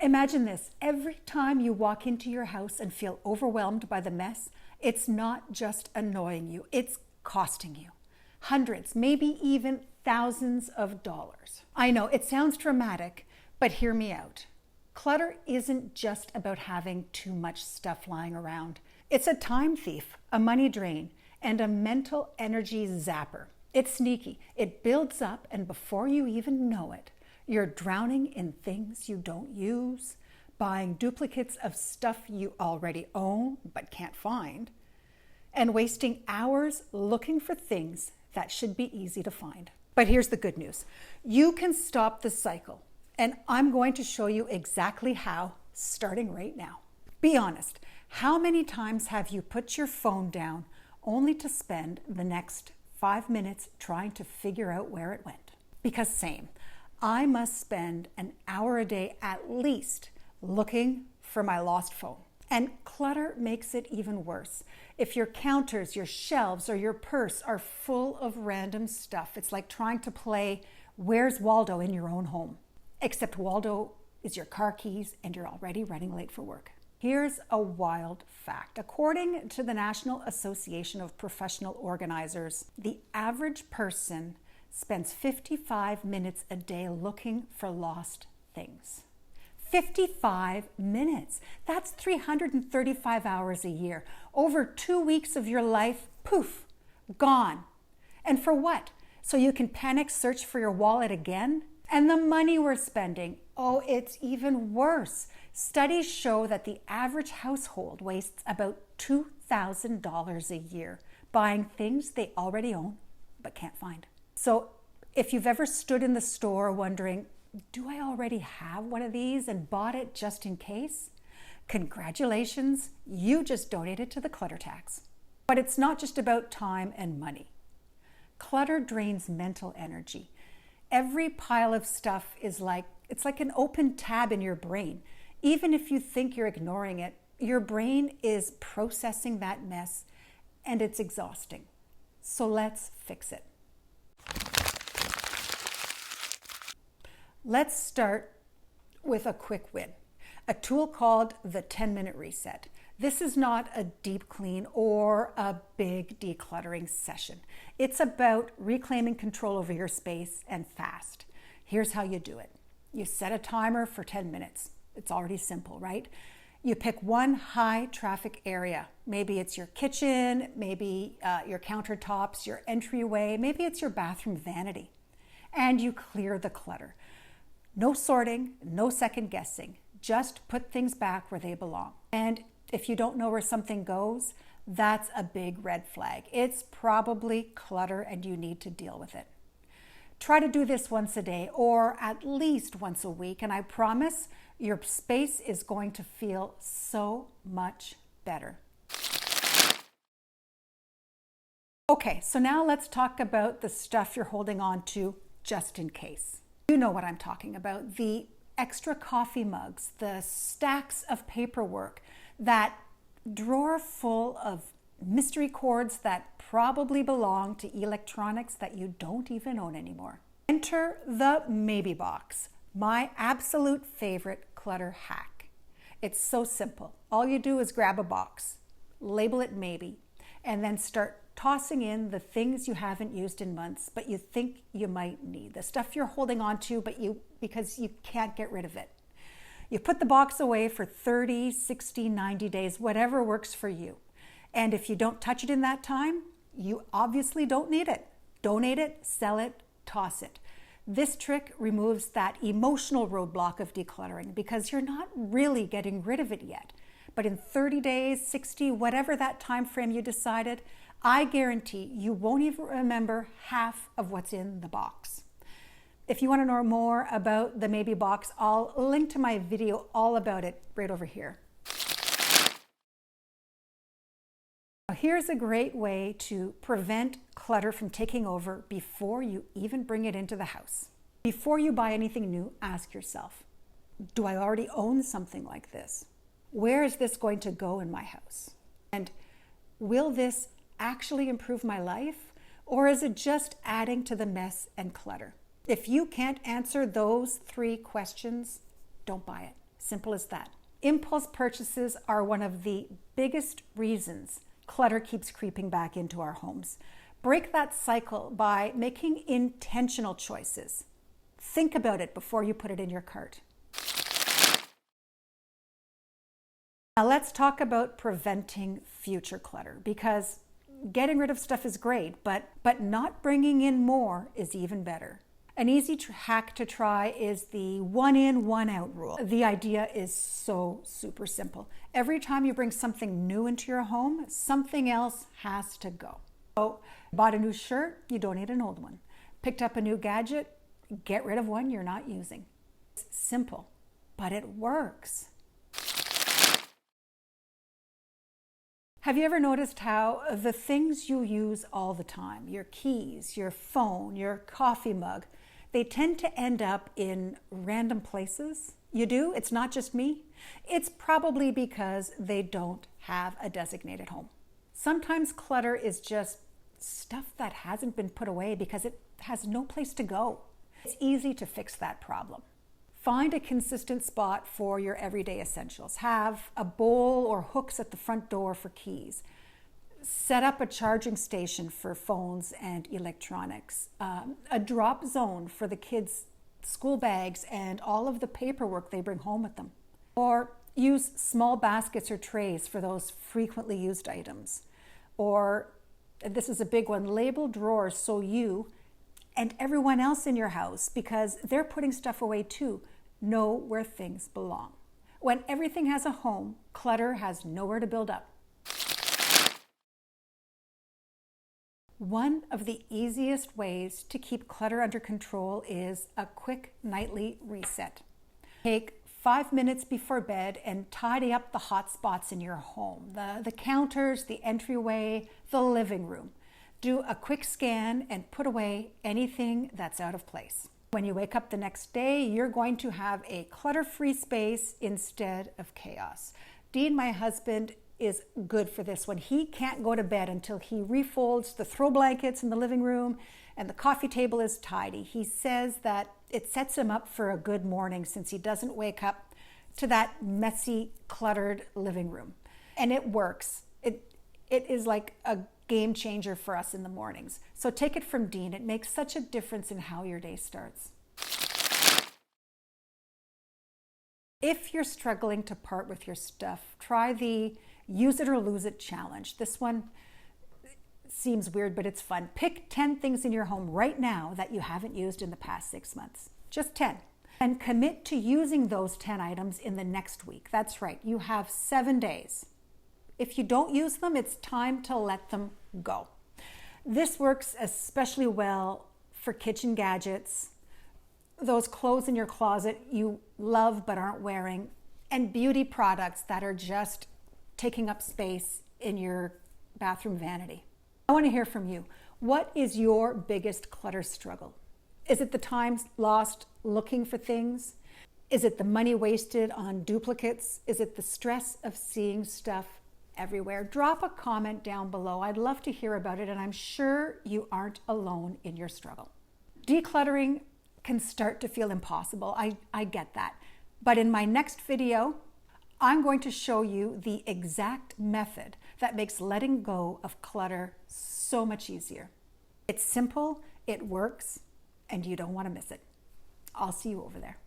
Imagine this, every time you walk into your house and feel overwhelmed by the mess, it's not just annoying you, it's costing you hundreds, maybe even thousands of dollars. I know it sounds dramatic, but hear me out. Clutter isn't just about having too much stuff lying around. It's a time thief, a money drain, and a mental energy zapper. It's sneaky. It builds up, and before you even know it, you're drowning in things you don't use, buying duplicates of stuff you already own but can't find, and wasting hours looking for things that should be easy to find. But here's the good news. You can stop the cycle, and I'm going to show you exactly how, starting right now. Be honest, how many times have you put your phone down only to spend the next 5 minutes trying to figure out where it went? Because same, I must spend an hour a day at least looking for my lost phone. And clutter makes it even worse. If your counters, your shelves, or your purse are full of random stuff, it's like trying to play Where's Waldo in your own home. Except Waldo is your car keys and you're already running late for work. Here's a wild fact. According to the National Association of Professional Organizers, the average person spends 55 minutes a day looking for lost things. 55 minutes. That's 335 hours a year. Over 2 weeks of your life, poof, gone. And for what? So you can panic search for your wallet again? And the money we're spending, oh, it's even worse. Studies show that the average household wastes about $2,000 a year buying things they already own but can't find. So if you've ever stood in the store wondering, do I already have one of these, and bought it just in case? Congratulations, you just donated to the clutter tax. But it's not just about time and money. Clutter drains mental energy. Every pile of stuff is like an open tab in your brain. Even if you think you're ignoring it, your brain is processing that mess, and it's exhausting. So let's fix it. Let's start with a quick win, a tool called the 10-minute reset. This is not a deep clean or a big decluttering session. It's about reclaiming control over your space, and fast. Here's how you do it. You set a timer for 10 minutes. It's already simple, right? You pick one high traffic area. Maybe it's your kitchen, maybe your countertops, your entryway, maybe it's your bathroom vanity. And you clear the clutter. No sorting, no second guessing. Just put things back where they belong. And if you don't know where something goes, that's a big red flag. It's probably clutter and you need to deal with it. Try to do this once a day or at least once a week, and I promise your space is going to feel so much better. Okay, so now let's talk about the stuff you're holding on to just in case. You know what I'm talking about. The extra coffee mugs, the stacks of paperwork, that drawer full of mystery cords that probably belong to electronics that you don't even own anymore. Enter the maybe box, my absolute favorite clutter hack. It's so simple. All you do is grab a box, label it maybe, and then start tossing in the things you haven't used in months, but you think you might need. The stuff you're holding on to, because you can't get rid of it. You put the box away for 30, 60, 90 days, whatever works for you. And if you don't touch it in that time, you obviously don't need it. Donate it, sell it, toss it. This trick removes that emotional roadblock of decluttering because you're not really getting rid of it yet. But in 30 days, 60, whatever that time frame you decided, I guarantee you won't even remember half of what's in the box. If you want to know more about the maybe box, I'll link to my video all about it right over here. Here's a great way to prevent clutter from taking over before you even bring it into the house. Before you buy anything new, ask yourself, do I already own something like this? Where is this going to go in my house? And will this actually improve my life, or is it just adding to the mess and clutter? If you can't answer those 3 questions, don't buy it. Simple as that. Impulse purchases are one of the biggest reasons clutter keeps creeping back into our homes. Break that cycle by making intentional choices. Think about it before you put it in your cart. Now let's talk about preventing future clutter, because getting rid of stuff is great, but not bringing in more is even better. An easy hack to try is the one in, one out rule. The idea is so super simple. Every time you bring something new into your home, something else has to go. So, bought a new shirt, you don't need an old one. Picked up a new gadget, get rid of one you're not using. It's simple, but it works. Have you ever noticed how the things you use all the time, your keys, your phone, your coffee mug, they tend to end up in random places? You do? It's not just me? It's probably because they don't have a designated home. Sometimes clutter is just stuff that hasn't been put away because it has no place to go. It's easy to fix that problem. Find a consistent spot for your everyday essentials. Have a bowl or hooks at the front door for keys. Set up a charging station for phones and electronics. A drop zone for the kids' school bags and all of the paperwork they bring home with them. Or use small baskets or trays for those frequently used items. Or, this is a big one, label drawers so you and everyone else in your house, because they're putting stuff away too, know where things belong. When everything has a home, clutter has nowhere to build up. One of the easiest ways to keep clutter under control is a quick nightly reset. Take 5 minutes before bed and tidy up the hot spots in your home, the counters, the entryway, the living room. Do a quick scan and put away anything that's out of place. When you wake up the next day, you're going to have a clutter-free space instead of chaos. Dean, my husband, is good for this one. He can't go to bed until he refolds the throw blankets in the living room and the coffee table is tidy. He says that it sets him up for a good morning since he doesn't wake up to that messy, cluttered living room. And it works. It is like a game changer for us in the mornings. So take it from Dean. It makes such a difference in how your day starts. If you're struggling to part with your stuff, try the Use It or Lose It challenge. This one seems weird, but it's fun. Pick 10 things in your home right now that you haven't used in the past 6 months. Just 10. And commit to using those 10 items in the next week. That's right. You have 7 days. If you don't use them, it's time to let them go. This works especially well for kitchen gadgets, those clothes in your closet you love but aren't wearing, and beauty products that are just taking up space in your bathroom vanity. I want to hear from you. What is your biggest clutter struggle? Is it the time lost looking for things? Is it the money wasted on duplicates? Is it the stress of seeing stuff everywhere? Drop a comment down below. I'd love to hear about it, and I'm sure you aren't alone in your struggle. Decluttering can start to feel impossible. I get that. But in my next video, I'm going to show you the exact method that makes letting go of clutter so much easier. It's simple, it works, and you don't want to miss it. I'll see you over there.